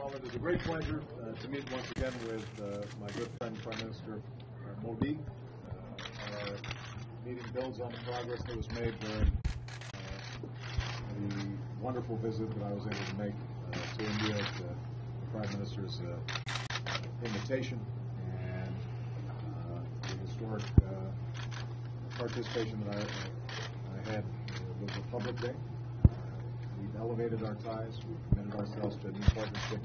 Well, it is a great pleasure to meet once again with my good friend Prime Minister Modi. Our meeting builds on the progress that was made during the wonderful visit that I was able to make to India at the Prime Minister's invitation, and the historic participation that I had was a public day. We've elevated our ties, we've committed ourselves to a new partnership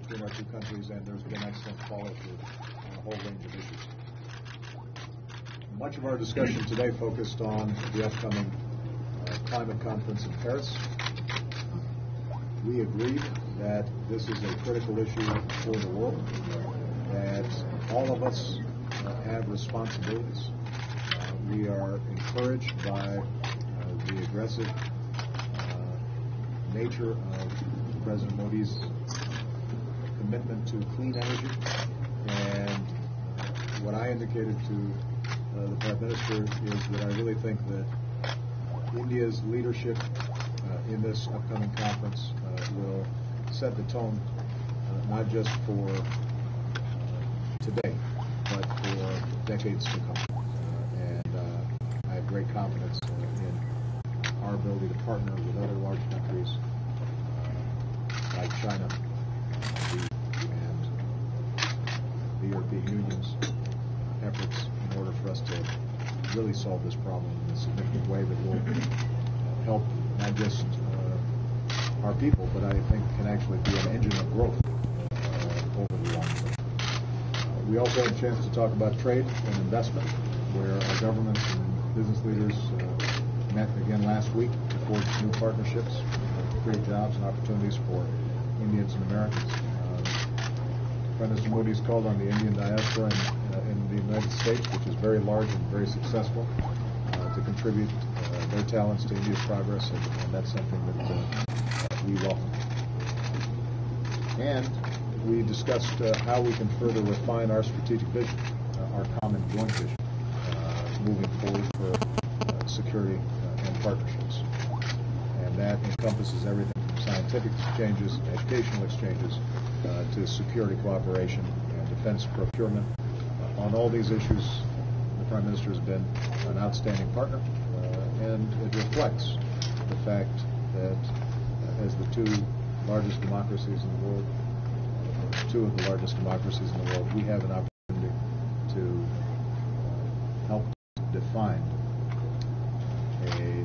between our two countries, and there's been excellent follow-through on a whole range of issues. Much of our discussion today focused on the upcoming climate conference in Paris. We agreed that this is a critical issue for the world, that all of us have responsibilities. We are encouraged by the aggressive nature of President Modi's commitment to clean energy, and what I indicated to the Prime Minister is that I really think that India's leadership in this upcoming conference will set the tone not just for today, but for decades to come. I have great confidence in our ability to partner with other large countries like China and the European Union's efforts in order for us to really solve this problem in a significant way that will help not just our people, but I think can actually be an engine of growth over the long term. We also had a chance to talk about trade and investment, where our governments and business leaders met again last week to forge new partnerships to create jobs and opportunities for Indians and Americans. Prime Minister Modi's called on the Indian diaspora in the United States, which is very large and very successful, to contribute their talents to India's progress, and that's something that we welcome. And we discussed how we can further refine our strategic vision, our common joint vision, moving forward for security and partnerships. And that encompasses everything from scientific exchanges, educational exchanges, to security cooperation and defense procurement. On all these issues, the Prime Minister has been an outstanding partner, and it reflects the fact that as the two largest democracies in the world, two of the largest democracies in the world, we have an opportunity to help define a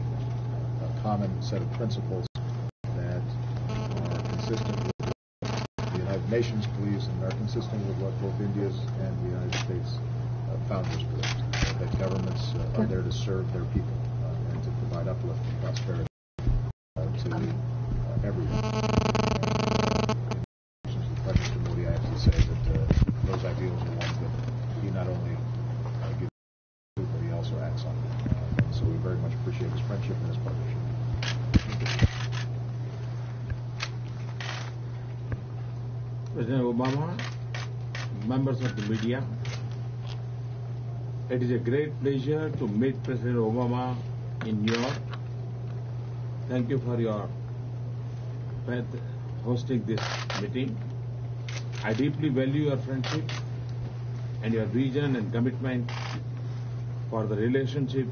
common set of principles that are consistent with the United Nations believes and are consistent with what both India's and the United States founders believed, that governments are there to serve their people and to provide uplift and prosperity to everyone. Prime Minister Modi, I have to say that those ideals are ones that he not only gives to, but he also acts on them. So we very much appreciate his friendship and his partnership. President Obama, members of the media, it is a great pleasure to meet President Obama in New York. Thank you for your hosting this meeting. I deeply value your friendship and your vision and commitment for the relationship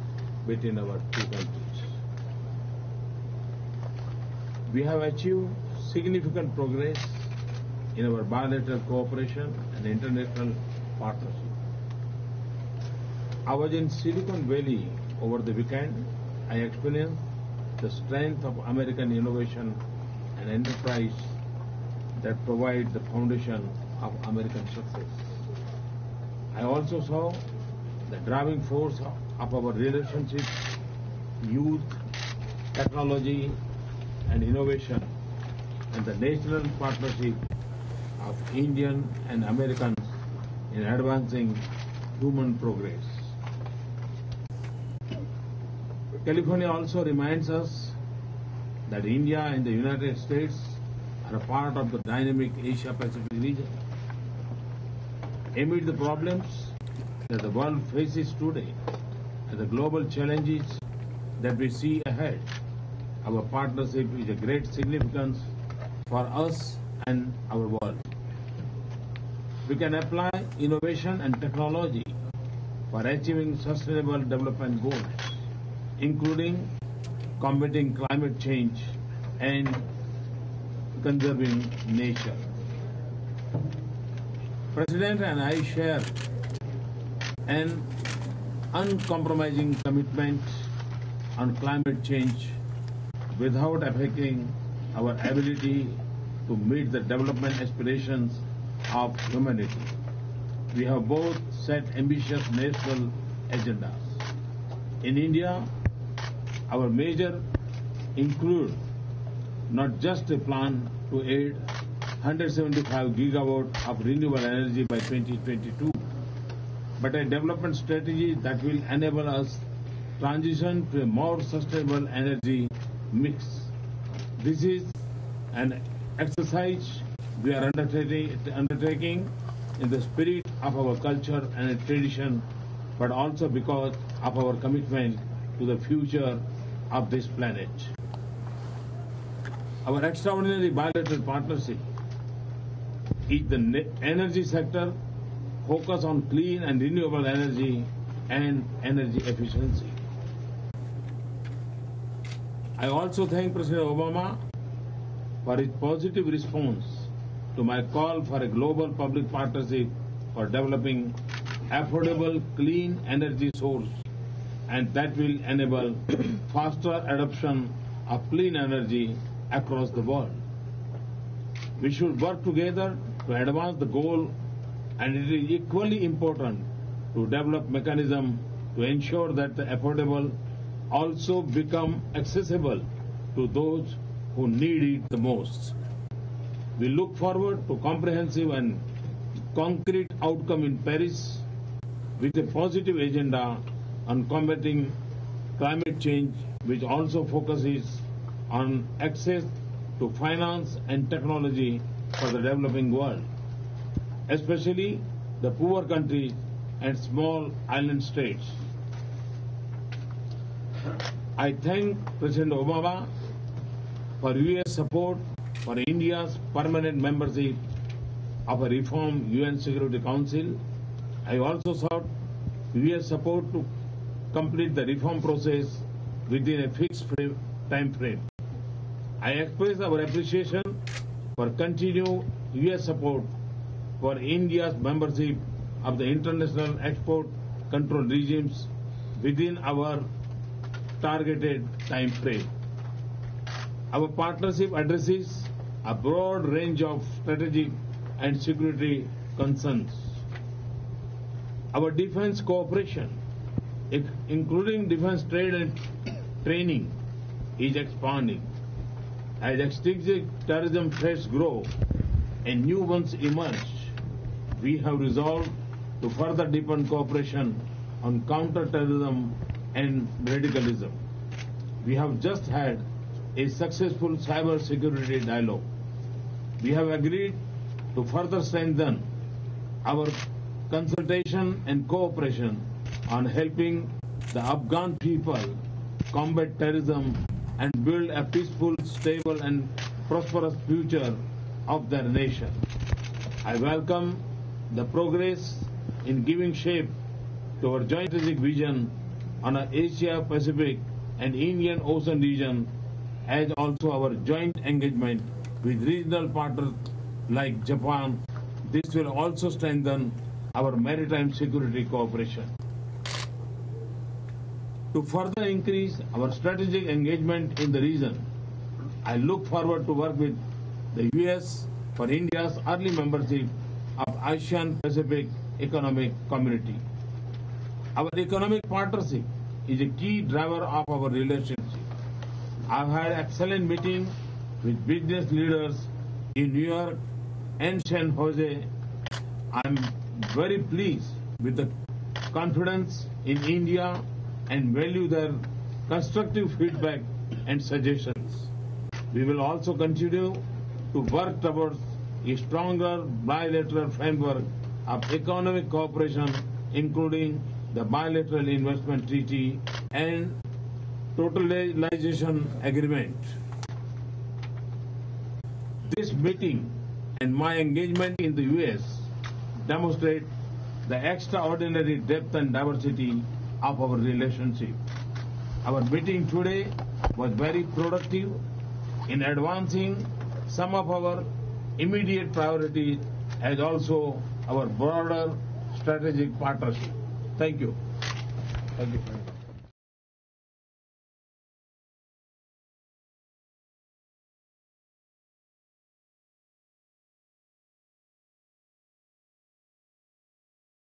between our two countries. We have achieved significant progress in our bilateral cooperation and international partnership. I was in Silicon Valley over the weekend. I experienced the strength of American innovation and enterprise that provide the foundation of American success. I also saw the driving force of our relationship, youth, technology, and innovation, and the national partnership of Indian and Americans in advancing human progress. California also reminds us that India and the United States are a part of the dynamic Asia-Pacific region. Amid the problems that the world faces today and the global challenges that we see ahead, our partnership is of great significance for us and our world. We can apply innovation and technology for achieving sustainable development goals, including combating climate change and conserving nature. President and I share an uncompromising commitment on climate change without affecting our ability to meet the development aspirations of humanity. We have both set ambitious national agendas. In India, our measures include not just a plan to aid 175 gigawatt of renewable energy by 2022, but a development strategy that will enable us transition to a more sustainable energy mix. This is an exercise we are undertaking in the spirit of our culture and tradition, but also because of our commitment to the future of this planet. Our extraordinary bilateral partnership is the energy sector focus on clean and renewable energy and energy efficiency. I also thank President Obama for his positive response to my call for a global public partnership for developing affordable clean energy source, and that will enable faster adoption of clean energy across the world. We should work together to advance the goal, and it is equally important to develop mechanisms to ensure that the affordable also become accessible to those who need it the most. We look forward to comprehensive and concrete outcome in Paris with a positive agenda on combating climate change, which also focuses on access to finance and technology for the developing world, especially the poor countries and small island states. I thank President Obama for U.S. support for India's permanent membership of a reformed UN Security Council. I also sought U.S. support to complete the reform process within a fixed time frame. I express our appreciation for continued U.S. support for India's membership of the international export control regimes within our targeted time frame. Our partnership addresses a broad range of strategic and security concerns. Our defense cooperation, including defense trade and training, is expanding. As extinct terrorism threats grow and new ones emerge, we have resolved to further deepen cooperation on counter-terrorism and radicalism. We have just had a successful cyber security dialogue. We have agreed to further strengthen our consultation and cooperation on helping the Afghan people combat terrorism and build a peaceful, stable and prosperous future of their nation. I welcome the progress in giving shape to our joint strategic vision on our Asia-Pacific and Indian Ocean region, as also our joint engagement with regional partners like Japan. This will also strengthen our maritime security cooperation. To further increase our strategic engagement in the region, I look forward to work with the U.S. for India's early membership of ASEAN-Pacific Economic Community. Our economic partnership is a key driver of our relationship. I've had excellent meetings with business leaders in New York and San Jose. I'm very pleased with the confidence in India and value their constructive feedback and suggestions. We will also continue to work towards a stronger bilateral framework of economic cooperation, including the bilateral investment treaty and totalization agreement. This meeting and my engagement in the US demonstrate the extraordinary depth and diversity of our relationship. Our meeting today was very productive in advancing some of our immediate priorities as also our broader strategic partnership. Thank you. Thank you very much.